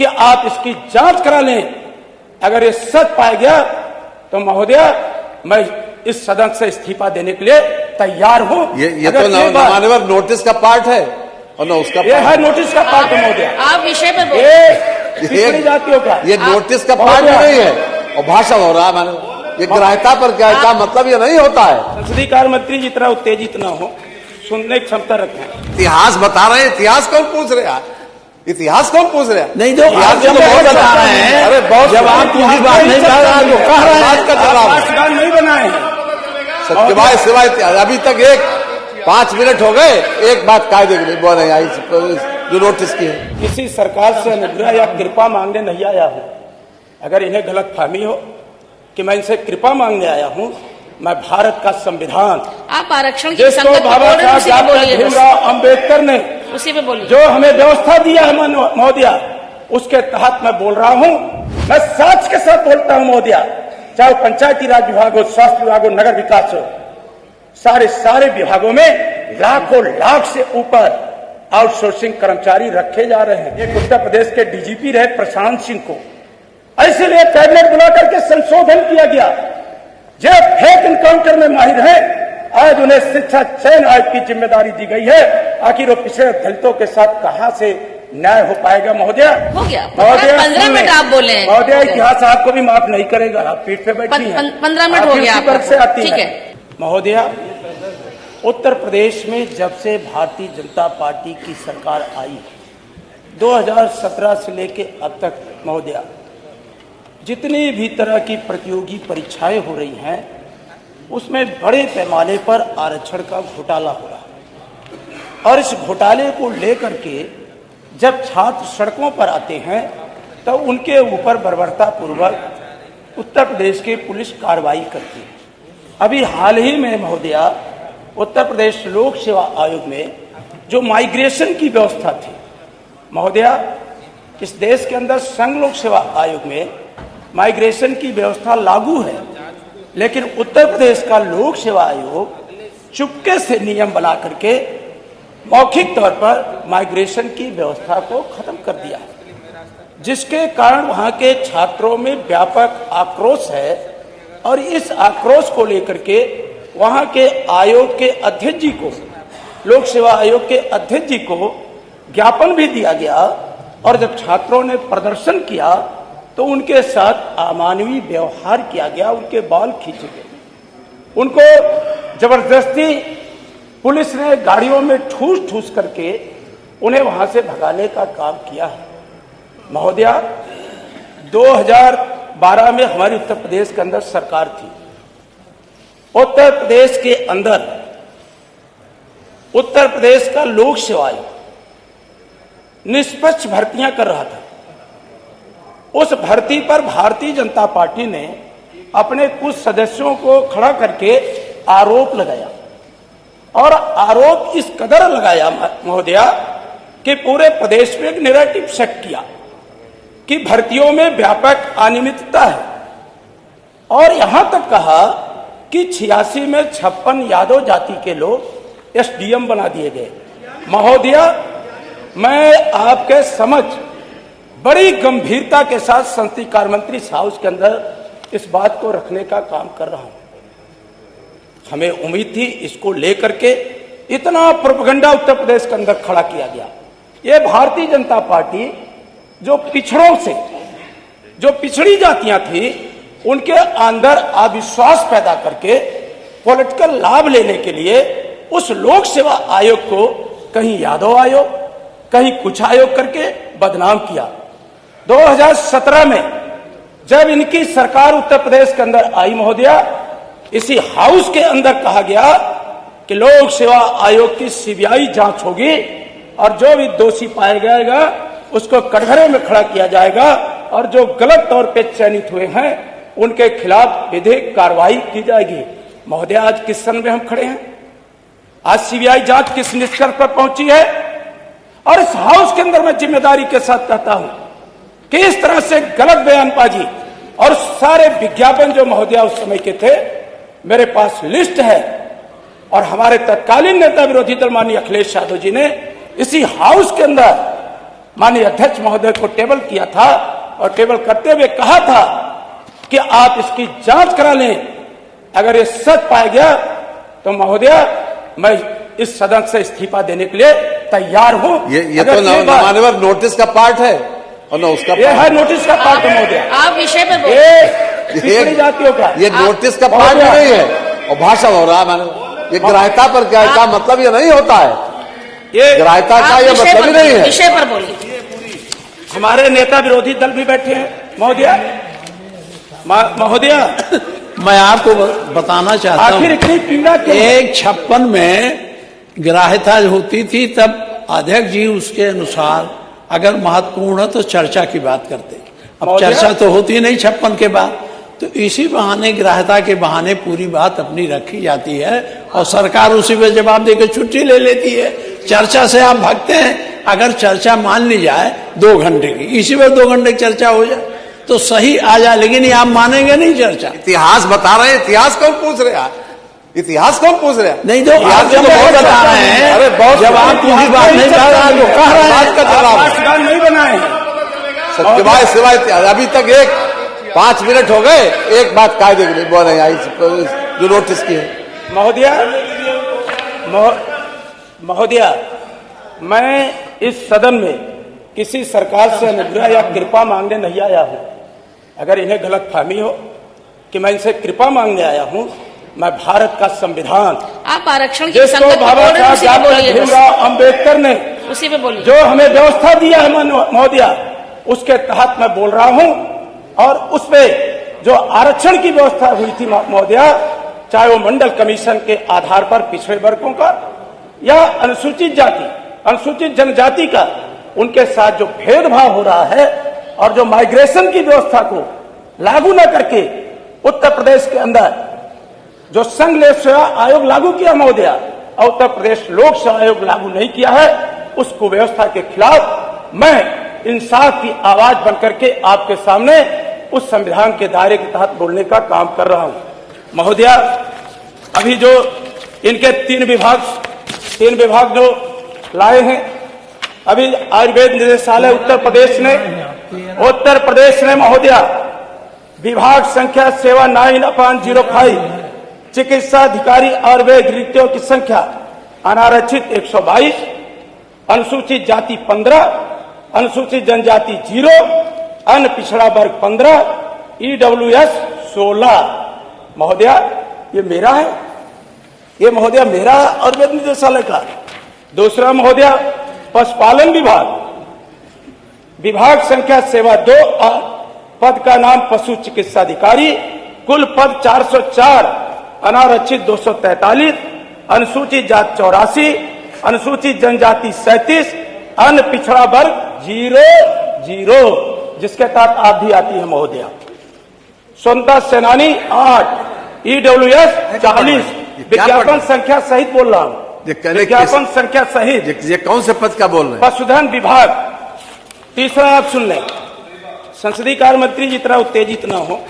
कि आप इसकी जांच करा लें। अगर ये सच पाया गया तो महोदया मैं इस सदन से इस्तीफा देने के लिए तैयार हूं। ये तो माननीय नोटिस का पार्ट है और न उसका ये है नोटिस का पार्ट है महोदया। आप विषय पे पिछड़ी जातियों का ये नोटिस का पार्ट नहीं है और भाषण हो रहा है। मैंने ये ग्राह्यता पर क्या मतलब ये नहीं होता है। संसदीय कार्य मंत्री जितना उत्तेजित न हो, सुनने की क्षमता रखें। इतिहास बता रहे हैं, इतिहास कौन पूछ रहे हैं? इतिहास कौन पूछ रहे हैं? नहीं, जो आप जो बहुत बता रहे हैं, अरे बहुत जब आप पूरी बात नहीं कर रहे हैं, कह रहे हैं का जवाब नहीं बनाए सत्यवाय सिवाय अभी तक 5 मिनट हो गए, एक बात कायदे की नहीं बोले आई जो नोटिस की है। किसी सरकार से अनुग्रह या कृपा मांगने नहीं आया हूं। अगर इन्हें गलत फहमी हो कि मैं इनसे कृपा मांगने आया हूं, मैं भारत का संविधान, आप आरक्षण की जिसको बाबा साहब भीमराव अम्बेडकर ने उसी पे बोलिए, जो हमें व्यवस्था दिया है महोदया, उसके तहत मैं बोल रहा हूं। मैं सच के साथ बोलता हूं महोदया, चाहे पंचायती राज विभाग हो, स्वास्थ्य विभाग हो, नगर विकास हो, सारे विभागों में लाखों लाख से ऊपर आउटसोर्सिंग कर्मचारी रखे जा रहे हैं। एक उत्तर प्रदेश के डीजीपी रहे प्रशांत सिंह को इसलिए कैबिनेट बुला करके संशोधन किया गया। जो फेक एनकाउंटर में माहिर है, आज उन्हें शिक्षा चयन आयोग की जिम्मेदारी दी गई है। आखिर वो पिछड़े दलितों के साथ कहां से न्याय हो पाएगा महोदया? हो गया 15 मिनट आप बोले हैं महोदया, इतिहास आपको भी माफ नहीं करेगा। आप पीठ पे बैठी हैं, 15 मिनट हो गया आपको, से आती ठीक है महोदया। उत्तर प्रदेश में जब से भारतीय जनता पार्टी की सरकार आई 2017 से लेके अब तक महोदया, जितनी भी तरह की प्रतियोगी परीक्षाएं हो रही हैं उसमें बड़े पैमाने पर आरक्षण का घोटाला हो रहा है। और इस घोटाले को लेकर के जब छात्र सड़कों पर आते हैं तो उनके ऊपर बर्बरतापूर्वक उत्तर प्रदेश की पुलिस कार्रवाई करती है। अभी हाल ही में महोदया, उत्तर प्रदेश लोक सेवा आयोग में जो माइग्रेशन की व्यवस्था थी महोदया, इस देश के अंदर संघ लोक सेवा आयोग में माइग्रेशन की व्यवस्था लागू है, लेकिन उत्तर प्रदेश का लोक सेवा आयोग चुपके से नियम बना करके मौखिक तौर पर माइग्रेशन की व्यवस्था को खत्म कर दिया है, जिसके कारण वहां के छात्रों में व्यापक आक्रोश है। और इस आक्रोश को लेकर के वहां के आयोग के अध्यक्ष जी को, लोक सेवा आयोग के अध्यक्ष जी को ज्ञापन भी दिया गया। और जब छात्रों ने प्रदर्शन किया तो उनके साथ अमानवीय व्यवहार किया गया, उनके बाल खींचे गए, उनको जबरदस्ती पुलिस ने गाड़ियों में ठूस करके उन्हें वहां से भगाने का काम किया है। महोदया, 2012 में हमारी उत्तर प्रदेश के अंदर सरकार थी। उत्तर प्रदेश के अंदर उत्तर प्रदेश का लोक सेवा आयोग निष्पक्ष भर्तियां कर रहा था। उस भर्ती पर भारतीय जनता पार्टी ने अपने कुछ सदस्यों को खड़ा करके आरोप लगाया, और आरोप इस कदर लगाया महोदया कि पूरे प्रदेश में एक नैरेटिव सेट किया कि भर्तियों में व्यापक अनियमितता है। और यहां तक कहा कि 86 में 56 यादव जाति के लोग एसडीएम बना दिए गए। महोदया, मैं आपके समझ बड़ी गंभीरता के साथ संसदीय कार्य मंत्री हाउस के अंदर इस बात को रखने का काम कर रहा हूं। हमें उम्मीद थी इसको लेकर के इतना प्रोपेगेंडा उत्तर प्रदेश के अंदर खड़ा किया गया। ये भारतीय जनता पार्टी जो पिछड़ों से, जो पिछड़ी जातियां थी, उनके अंदर अविश्वास पैदा करके पॉलिटिकल लाभ लेने के लिए उस लोक सेवा आयोग को कहीं यादव आयोग, कहीं कुछ आयोग करके बदनाम किया। 2017 में जब इनकी सरकार उत्तर प्रदेश के अंदर आई महोदया, इसी हाउस के अंदर कहा गया कि लोक सेवा आयोग की सीबीआई जांच होगी और जो भी दोषी पाया जाएगा उसको कटघरे में खड़ा किया जाएगा, और जो गलत तौर पे चयनित हुए हैं उनके खिलाफ विधिक कार्रवाई की जाएगी। महोदया, आज किस सन में हम खड़े हैं? आज सीबीआई जांच किस निष्कर्ष पर पहुंची है? और इस हाउस के अंदर मैं जिम्मेदारी के साथ कहता हूं कि इस तरह से गलत बयानबाजी और सारे विज्ञापन जो महोदया उस समय के थे, मेरे पास लिस्ट है, और हमारे तत्कालीन नेता विरोधी दल माननीय अखिलेश यादव जी ने इसी हाउस के अंदर माननीय अध्यक्ष महोदय को टेबल किया था और टेबल करते हुए कहा था कि आप इसकी जांच करा लें। अगर ये सच पाया गया तो महोदय मैं इस सदन से इस्तीफा देने के लिए तैयार हूं। ये तो माननीय नोटिस का पार्ट है और न उसका ये है नोटिस का पार्ट है महोदय। आप विषय पे बोलिए। पिछड़ी जातियों का ये नोटिस का पार्ट नहीं है और भाषण हो रहा है। मैंने ये ग्राह्यता पर क्या मतलब ये नहीं होता है। ये ग्राह्यता का ये मतलब ही नहीं है। विषय पर बोलिए। हमारे नेता विरोधी दल भी बैठे हैं महोदय। महोदय मैं आपको बताना चाहता हूं, आखिर इतनी पीड़ा क्यों? 156 में ग्राह्यता होती थी, तब अध्यक्ष जी उसके अनुसार अगर महत्वपूर्ण है तो चर्चा की बात करते। अब चर्चा तो होती नहीं 56 के बाद, तो इसी बहाने ग्राह्यता के बहाने पूरी बात अपनी रखी जाती है और सरकार उसी पे जवाब देकर छुट्टी ले लेती है। चर्चा से आप भागते हैं। अगर चर्चा मान ली जाए 2 घंटे की, इसी पर 2 घंटे की चर्चा हो जाए तो सही आ जाए, लेकिन ये आप मानेंगे नहीं चर्चा। इतिहास बता रहे हैं। इतिहास कौन पूछ रहे हैं? इतिहास कौन पूछ रहे हैं? नहीं तो आप जो बहुत बता रहे हैं। अरे बहुत जब आप पूरी बात नहीं कह रहे तो कह रहे हैं का जवाब नहीं बनाए। सत्यवाय सिवाय अभी तक 5 मिनट हो गए, एक बात कायदे की नहीं बोले आई जो नोटिस की है। महोदय मैं इस सदन में किसी सरकार से अनुग्रह या कृपा मांगने नहीं आया हूं। अगर इन्हें गलतफहमी हो कि मैं इनसे कृपा मांगने आया हूं, मैं भारत का संविधान, आप आरक्षण की जिसको बाबा साहब भीमराव अम्बेडकर ने उसी पे बोलिए, जो हमें व्यवस्था दिया है महोदय, उसके तहत मैं बोल रहा हूं। और उसपे जो आरक्षण की व्यवस्था हुई थी महोदय, चाहे वो मंडल कमीशन के आधार पर पिछड़े वर्गों का या अनुसूचित जाति, अनुसूचित जनजाति का, उनके साथ जो भेदभाव हो रहा है और जो माइग्रेशन की व्यवस्था को लागू न करके उत्तर प्रदेश के अंदर जो संघ लोक सेवा आयोग लागू किया महोदय और उत्तर प्रदेश लोक सेवा आयोग लागू नहीं किया है, उस कुव्यवस्था के खिलाफ मैं इंसाफ की आवाज बनकर के आपके सामने उस संविधान के दायरे के तहत बोलने का काम कर रहा हूं। महोदय अभी जो इनके 3 विभाग जो लाए हैं, अभी आयुर्वेद निदेशालय उत्तर प्रदेश ने महोदय विभाग संख्या 79/05 चिकित्सा अधिकारी आयुर्वेद रिक्तियों की संख्या अनारक्षित 122, अनुसूचित जाति 15, अनुसूचित जनजाति 0, अन्य पिछड़ा वर्ग 15, EWS 16। महोदय ये मेरा है, ये महोदय मेरा आयुर्वेद निदेशालय का। दूसरा महोदय पशुपालन विभाग संख्या सेवा 2, पद का नाम पशु चिकित्सा अधिकारी, कुल पद 404, अनारक्षित 243, अनुसूचित जाति 84, अनुसूचित जनजाति 37, अन्य पिछड़ा वर्ग 0, जिसके तहत आप भी आती है महोदय। स्वतंत्रता सेनानी 8, EWS 40, विज्ञापन संख्या सहित बोल रहा हूं, विज्ञापन संख्या सहित। ये कौन से पद का बोल रहे हैं? पशुधन विभाग। तीसरा आप सुन लें, संसदीय कार्य मंत्री जितना उत्तेजित ना हो,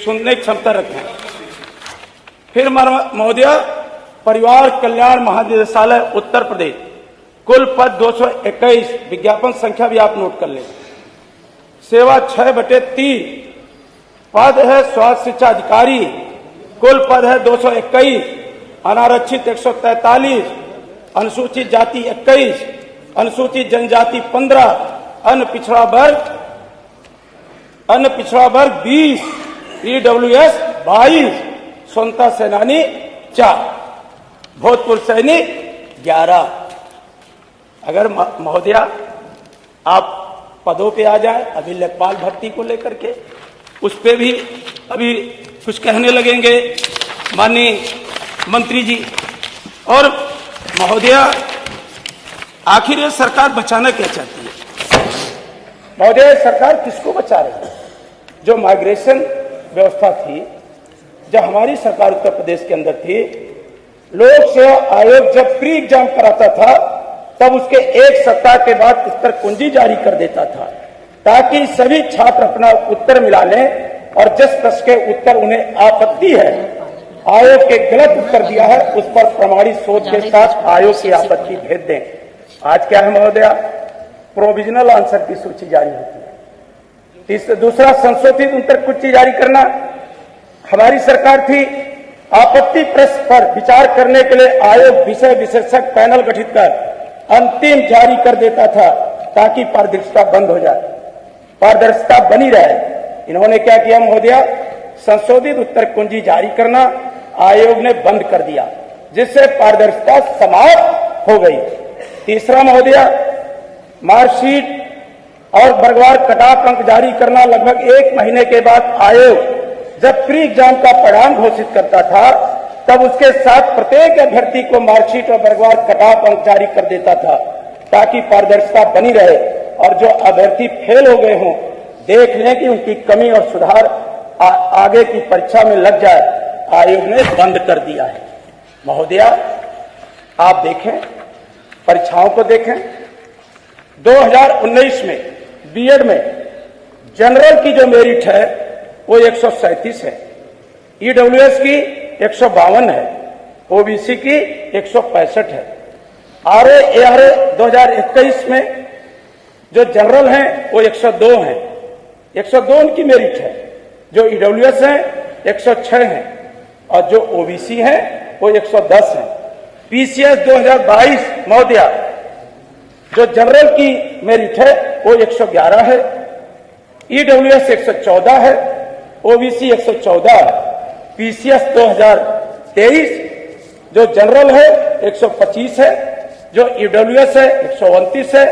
सुनने की क्षमता रखें। फिर महोदय परिवार कल्याण महानिदेशालय उत्तर प्रदेश, कुल पद 221, विज्ञापन संख्या भी आप नोट कर लें। सेवा 6/3, पद है स्वास्थ्य शिक्षा अधिकारी, कुल पद है 221, अनारक्षित 143, अनुसूचित जाति 21, अनुसूचित जनजाति 15, अन्य पिछड़ा वर्ग 20, EWS 22, स्वतंत्रता सेनानी 4, भूतपूर्व सैनिक 11। अगर महोदय आप पदों पे आ जाए, अभी लेखपाल भर्ती को लेकर के उस पे भी अभी कुछ कहने लगेंगे माननीय मंत्री जी। और महोदय आखिर ये सरकार बचाना क्या चाहती है? महोदय सरकार किसको बचा रही है? जो माइग्रेशन व्यवस्था थी, जब हमारी सरकार उत्तर प्रदेश के अंदर थी, लोक सेवा आयोग जब प्री एग्जाम कराता था तब उसके 1 सप्ताह के बाद उत्तर कुंजी जारी कर देता था, ताकि सभी छात्र अपना उत्तर मिला लें और जिस प्रश्न के उत्तर उन्हें आपत्ति है, आयोग के गलत उत्तर दिया है, उस पर प्रमाणित शोध के साथ आयोग की आपत्ति भेज दें। आज क्या है महोदय, प्रोविजनल आंसर की सूची जारी होती है। दूसरा, संशोधित उत्तर कुंजी जारी करना। हमारी सरकार थी, आपत्ति प्रश्न पर विचार करने के लिए आयोग विषय विशेषज्ञ पैनल गठित कर अंतिम जारी कर देता था ताकि पारदर्शिता बंद हो जाए, पारदर्शिता बनी रहे। इन्होंने क्या किया महोदया, संशोधित उत्तर कुंजी जारी करना आयोग ने बंद कर दिया, जिससे पारदर्शिता समाप्त हो गई। तीसरा महोदया, मार्कशीट और वर्गवार कटाफ अंक जारी करना। लगभग 1 महीने के बाद आयोग जब प्री एग्जाम का परिणाम घोषित करता था, तब उसके साथ प्रत्येक अभ्यर्थी को मार्कशीट और वर्गवार कटाफ अंक जारी कर देता था ताकि पारदर्शिता बनी रहे और जो अभ्यर्थी फेल हो गए हों देख लें कि उनकी कमी और सुधार आगे की परीक्षा में लग जाए। आयोग ने बंद कर दिया है। महोदया, आप देखें, परीक्षाओं को देखें। 2019 में बीएड में जनरल की जो मेरिट है वो 137 है, ईडब्ल्यूएस की 152 है, ओबीसी की 165 है। आरए 2021 में जो जनरल हैं वो 102 हैं, 102 उनकी मेरिट है। जो ईडब्ल्यूएस हैं 106 हैं और जो ओबीसी हैं वो 110 हैं। पीसीएस 2022 महोदया, जो जनरल की मेरिट है वो 111 है, ईडब्ल्यूएस 114 है, ओबीसी 114 है। पीसीएस 2023 जो जनरल है 125 है, जो ईडब्ल्यूएस है 129 है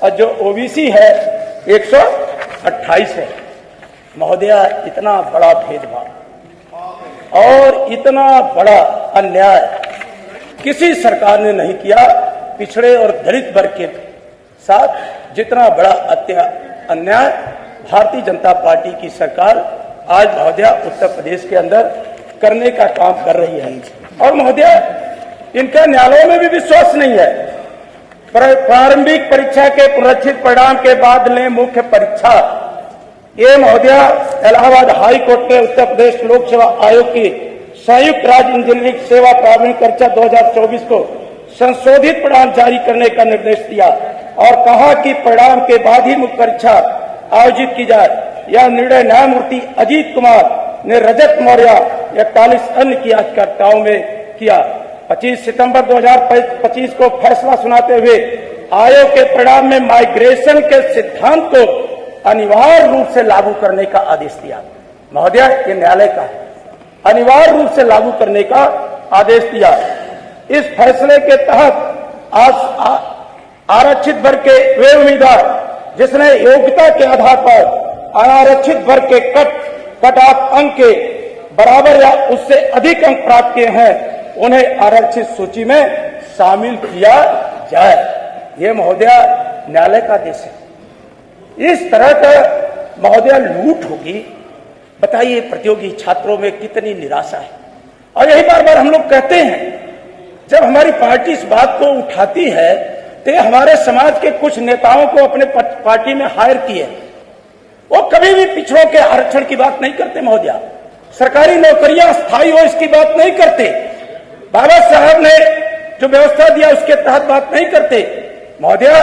और जो ओबीसी है 128 है। महोदया, इतना बड़ा भेदभाव और इतना बड़ा अन्याय किसी सरकार ने नहीं किया पिछड़े और दलित वर्ग के साथ। जितना बड़ा अन्याय भारतीय जनता पार्टी की सरकार आज महोदया उत्तर प्रदेश के अंदर करने का काम कर रही है। और महोदया, इनका न्यायालयों में भी विश्वास नहीं है। प्रारंभिक परीक्षा के पुनरीक्षित परिणाम के बाद लें मुख्य परीक्षा। ये महोदया, इलाहाबाद हाई कोर्ट ने उत्तर प्रदेश लोक सेवा आयोग की संयुक्त राज्य इंजीनियरिंग सेवा प्रारंभिक परीक्षा 2024 को संशोधित परिणाम जारी करने का निर्देश दिया और कहा कि परिणाम के बाद ही मुख्य परीक्षा आयोजित की जाए। यह निर्णय न्यायमूर्ति अजीत कुमार ने रजत मौर्य 41 अन्य की याचिकाकर्ताओं में किया। 25 सितंबर 2025 को फैसला सुनाते हुए आयोग के परिणाम में माइग्रेशन के सिद्धांत को अनिवार्य रूप से लागू करने का आदेश दिया। महोदया, ये न्यायालय का है, अनिवार्य रूप से लागू करने का आदेश दिया। इस फैसले के तहत आरक्षित वर्ग के वे उम्मीदवार जिसने योग्यता के आधार पर अनारक्षित वर्ग के कट ऑफ अंक के बराबर या उससे अधिक अंक प्राप्त किए हैं, उन्हें आरक्षित सूची में शामिल किया जाए। ये महोदया न्यायालय का आदेश है। इस तरह का महोदया लूट होगी, बताइए प्रतियोगी छात्रों में कितनी निराशा है। और यही बार बार हम लोग कहते हैं, जब हमारी पार्टी इस बात को उठाती है तो हमारे समाज के कुछ नेताओं को अपने पार्टी में हायर किए, वो कभी भी पिछड़ों के आरक्षण की बात नहीं करते महोदया। सरकारी नौकरियां स्थायी हो इसकी बात नहीं करते। बाबा साहब ने जो व्यवस्था दिया उसके तहत बात नहीं करते महोदया।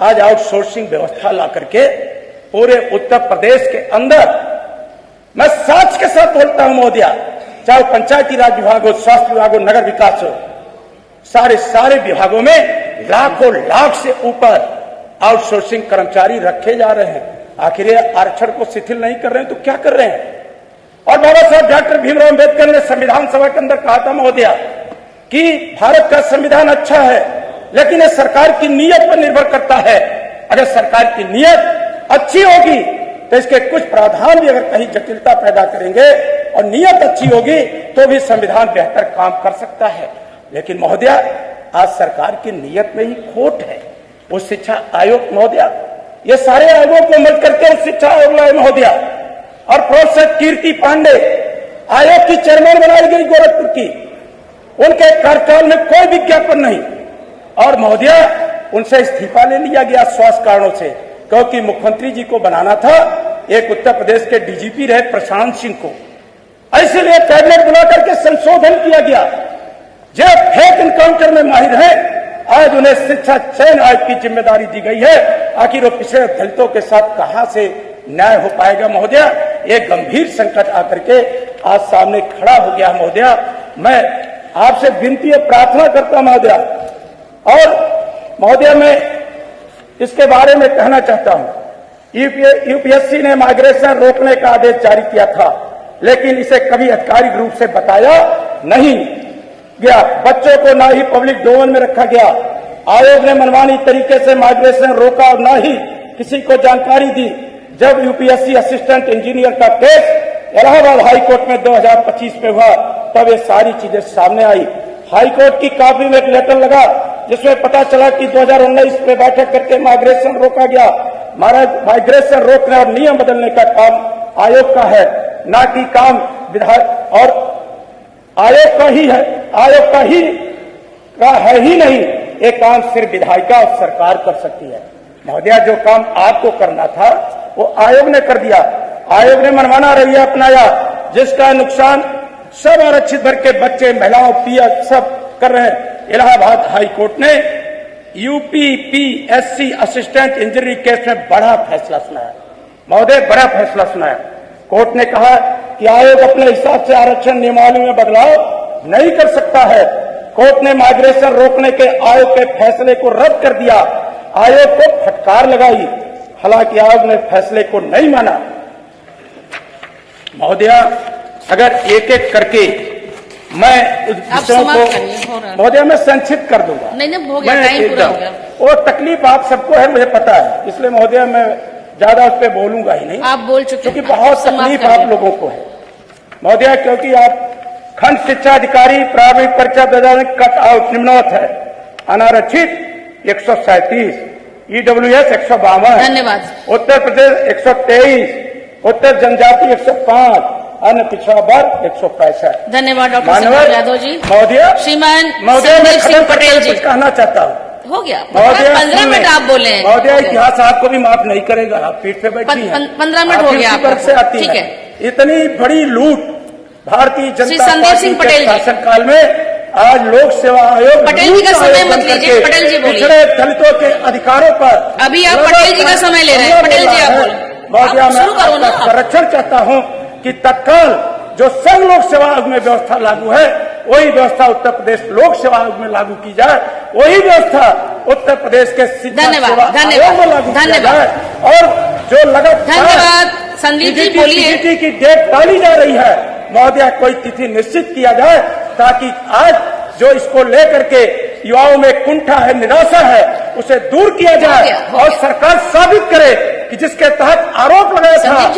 आज आउटसोर्सिंग व्यवस्था ला करके पूरे उत्तर प्रदेश के अंदर, मैं साच के साथ बोलता हूं महोदया, चाहे पंचायती राज विभाग हो, स्वास्थ्य विभाग हो, नगर विकास हो, सारे विभागों में लाखों लाख से ऊपर आउटसोर्सिंग कर्मचारी रखे जा रहे हैं। आखिर ये आरक्षण को शिथिल नहीं कर रहे हैं तो क्या कर रहे हैं? और बाबा साहब डॉक्टर भीमराव अंबेडकर ने संविधान सभा के अंदर कहा था महोदया कि भारत का संविधान अच्छा है, लेकिन ये सरकार की नीयत पर निर्भर करता है। अगर सरकार की नीयत अच्छी होगी तो इसके कुछ प्रावधान भी अगर कहीं जटिलता पैदा करेंगे और नीयत अच्छी होगी तो भी संविधान बेहतर काम कर सकता है। लेकिन महोदया, आज सरकार की नीयत में ही खोट है। उस शिक्षा आयोग महोदया, ये सारे आयोगों को मिल करके उस शिक्षा आयोग लाए महोदया। और प्रोफेसर कीर्ति पांडे आयोग की चेयरमैन बनाई गई गोरखपुर की, उनके कार्यकाल में कोई विज्ञापन नहीं। और महोदया, उनसे इस्तीफा ले लिया गया स्वास्थ्य कारणों से, क्योंकि मुख्यमंत्री जी को बनाना था एक उत्तर प्रदेश के डीजीपी रहे प्रशांत सिंह को, इसलिए कैबिनेट बुला करके संशोधन किया गया। जो फेक एनकाउंटर में माहिर है, आज उन्हें शिक्षा चयन आयोग की जिम्मेदारी दी गई है आखिर वो पिछड़े दलितों के साथ कहां से न्याय हो पाएगा महोदय। एक गंभीर संकट आकर के आज सामने खड़ा हो गया महोदय। मैं आपसे विनती और प्रार्थना करता महोदय, और महोदय मैं इसके बारे में कहना चाहता हूं, यूपीएससी ने माइग्रेशन रोकने का आदेश जारी किया था, लेकिन इसे कभी आधिकारिक रूप से बताया नहीं गया। बच्चों को ना ही पब्लिक डोमेन में रखा गया। आयोग ने मनमानी तरीके से माइग्रेशन रोका और ना ही किसी को जानकारी दी। जब यूपीएससी असिस्टेंट इंजीनियर का केस इलाहाबाद हाईकोर्ट में 2025 में हुआ, तब ये सारी चीजें सामने आई। हाईकोर्ट की कॉपी में एक लेटर लगा जिसमें पता चला कि 2019 में बैठक करके माइग्रेशन रोका गया। महाराज, माइग्रेशन रोकने और नियम बदलने का काम आयोग का है, ना कि काम विधायक और आयोग का ही है। आयोग का है ही नहीं, ये काम सिर्फ विधायिका और सरकार कर सकती है। महोदय, जो काम आपको करना था वो आयोग ने कर दिया। आयोग ने मनमाना रवैया अपनाया, जिसका नुकसान सब आरक्षित वर्ग के बच्चे, महिलाओं, पीएस सब कर रहे हैं। इलाहाबाद हाईकोर्ट ने यूपीपीएससी असिस्टेंट इंजीनियरिंग केस में बड़ा फैसला सुनाया। महोदय, बड़ा फैसला सुनाया। कोर्ट ने कहा कि आयोग अपने हिसाब से आरक्षण नियमावली में बदलाव नहीं कर सकता है। कोर्ट ने माइग्रेशन रोकने के आयोग के फैसले को रद्द कर दिया। आयोग को फटकार लगाई, हालांकि आयोग ने फैसले को नहीं माना। महोदय, अगर एक एक करके मैं उस विषयों को महोदय मैं संक्षिप्त कर दूंगा। नहीं, हो गया, टाइम पूरा हो गया। वो तकलीफ आप सबको है, मुझे पता है, इसलिए महोदय मैं ज्यादा उस पर बोलूंगा ही नहीं। आप बोल चुके क्योंकि बहुत तकलीफ आप लोगों को है महोदय, क्योंकि आप खंड शिक्षा अधिकारी प्रारंभिक परीक्षा 2000 कट आउट निम्नवत है। अनारक्षित 137, ईडब्ल्यूएस 152, धन्यवाद। उत्तर प्रदेश 123, उत्तर जनजाति 105, अन्य पिछड़ा वर्ग 165। धन्यवाद डॉक्टर यादव जी। महोदय, श्रीमान महोदय संदीप सिंह पटेल जी, कुछ कहना चाहता हूँ। हो गया, महोदय 15 मिनट आप बोले। महोदय, इतिहास आपको भी माफ नहीं करेगा, आप पीठ पे बैठी हैं। 15 मिनट हो गया आपको। से आती ठीक है। इतनी बड़ी लूट भारतीय जनता संदीप सिंह पार्टी पटेल के जी। शासनकाल में आज लोक सेवा आयोग पटेल जी का समय मत लीजिए, पटेल जी बोलिए। पिछड़े दलितों के अधिकारों पर अभी आप पटेल जी का समय ले रहे हैं। पटेल जी आप बोले। महोदय, आप मैं शुरू करो ना आपका आप। संरक्षण चाहता हूँ कि तत्काल जो संघ लोक सेवा आयोग में व्यवस्था लागू है, वही व्यवस्था उत्तर प्रदेश लोक सेवा आयोग में लागू की जाए। वही व्यवस्था उत्तर प्रदेश के शिक्षा सेवा आयोग में लागू की जाए। और जो लगातार धन्यवाद संदीप जी, बोलिए। सीजीटी की डेट टाली जा रही है, महोदय कोई तिथि निश्चित किया जाए, ताकि आज जो इसको लेकर के युवाओं में कुंठा है, निराशा है, उसे दूर किया जाए और सरकार साबित करे कि जिसके तहत आरोप लगाया था